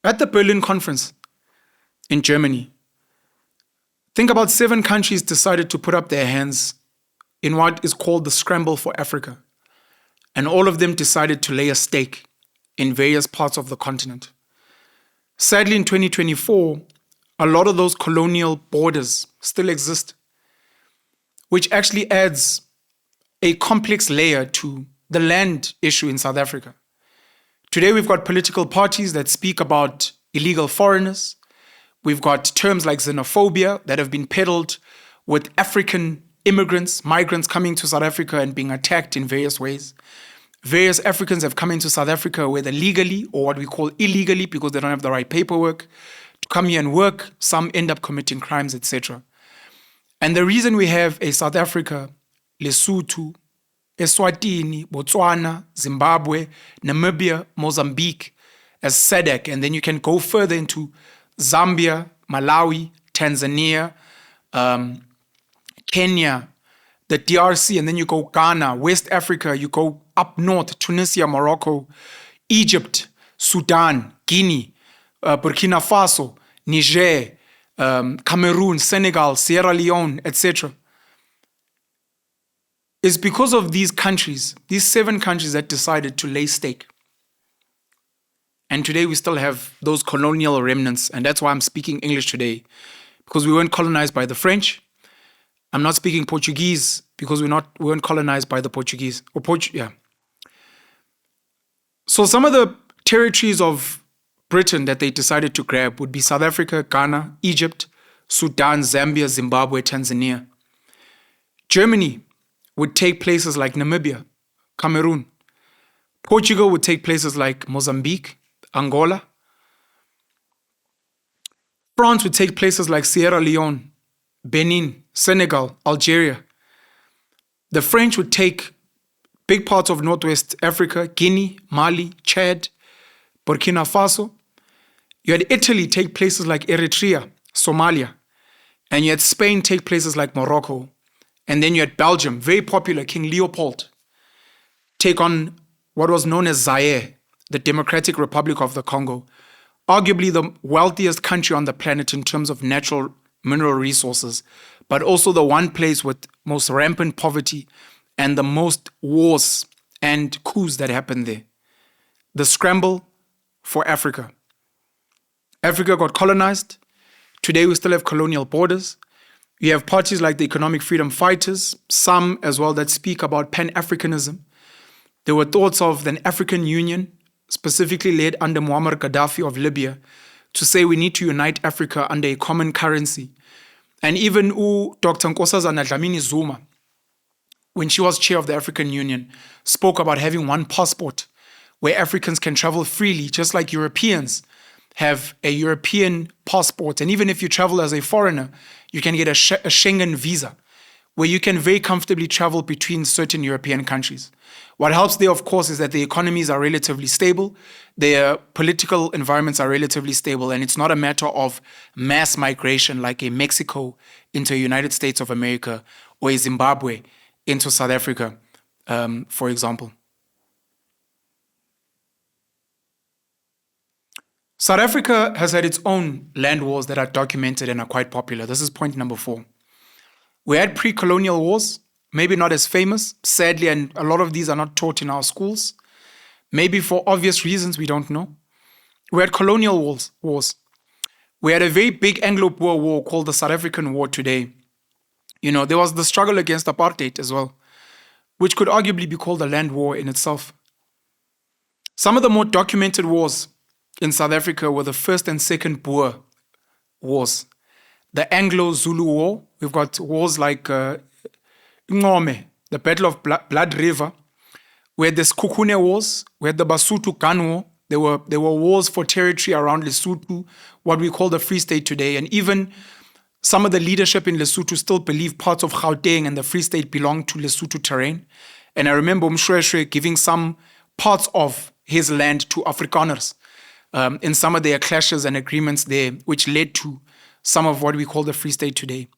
At the Berlin Conference in Germany, think about 7 countries decided to put up their hands in what is called the Scramble for Africa. And all of them decided to lay a stake in various parts of the continent. Sadly, in 2024, a lot of those colonial borders still exist, which actually adds a complex layer to the land issue in South Africa. Today, we've got political parties that speak about illegal foreigners. We've got terms like xenophobia that have been peddled with African immigrants, migrants coming to South Africa and being attacked in various ways. Various Africans have come into South Africa, whether legally or what we call illegally because they don't have the right paperwork, to come here and work. Some end up committing crimes, etc. And the reason we have a South Africa, Lesotho, Eswatini, Botswana, Zimbabwe, Namibia, Mozambique as SADC, and then you can go further into Zambia, Malawi, Tanzania, Kenya, the DRC, and then you go Ghana, West Africa, you go up north, Tunisia, Morocco, Egypt, Sudan, Guinea, Burkina Faso, Niger, Cameroon, Senegal, Sierra Leone, etc. It's because of these countries, these 7 countries that decided to lay stake. And today we still have those colonial remnants, and that's why I'm speaking English today, because we weren't colonized by the French. I'm not speaking Portuguese because we weren't colonized by the Portuguese. So some of the territories of Britain that they decided to grab would be South Africa, Ghana, Egypt, Sudan, Zambia, Zimbabwe, Tanzania. Germany would take places like Namibia, Cameroon. Portugal would take places like Mozambique, Angola. France would take places like Sierra Leone, Benin, Senegal, Algeria. The French would take big parts of Northwest Africa, Guinea, Mali, Chad, Burkina Faso. You had Italy take places like Eritrea, Somalia. And you had Spain take places like Morocco. And then you had Belgium, very popular, King Leopold, take on what was known as Zaire, the Democratic Republic of the Congo, arguably the wealthiest country on the planet in terms of natural mineral resources, but also the one place with most rampant poverty and the most wars and coups that happened there. The scramble for Africa. Africa got colonized. Today we still have colonial borders. You have parties like the Economic Freedom Fighters, some as well that speak about Pan-Africanism. There were thoughts of an African Union, specifically led under Muammar Gaddafi of Libya, to say we need to unite Africa under a common currency. And even Dr. Nkosazana Dlamini Zuma, when she was chair of the African Union, spoke about having one passport where Africans can travel freely, just like Europeans have a European passport. And even if you travel as a foreigner, you can get a Schengen visa, where you can very comfortably travel between certain European countries. What helps there, of course, is that the economies are relatively stable, their political environments are relatively stable, and it's not a matter of mass migration like a Mexico into the United States of America or a Zimbabwe into South Africa, for example. South Africa has had its own land wars that are documented and are quite popular. This is point number 4. We had pre-colonial wars, maybe not as famous, sadly, and a lot of these are not taught in our schools. Maybe for obvious reasons, we don't know. We had colonial wars. We had a very big Anglo-Boer war called the South African War today. You know, there was the struggle against apartheid as well, which could arguably be called a land war in itself. Some of the more documented wars in South Africa were the First and Second Boer Wars. The Anglo-Zulu War, we've got wars like Ngome, the Battle of Blood River. We had the Sekhukhune Wars, we had the Basotho Gun War. There were wars for territory around Lesotho, what we call the Free State today. And even some of the leadership in Lesotho still believe parts of Gauteng and the Free State belong to Lesotho terrain. And I remember Mshweshwe giving some parts of his land to Afrikaners in some of their clashes and agreements there, which led to some of what we call the Free State today.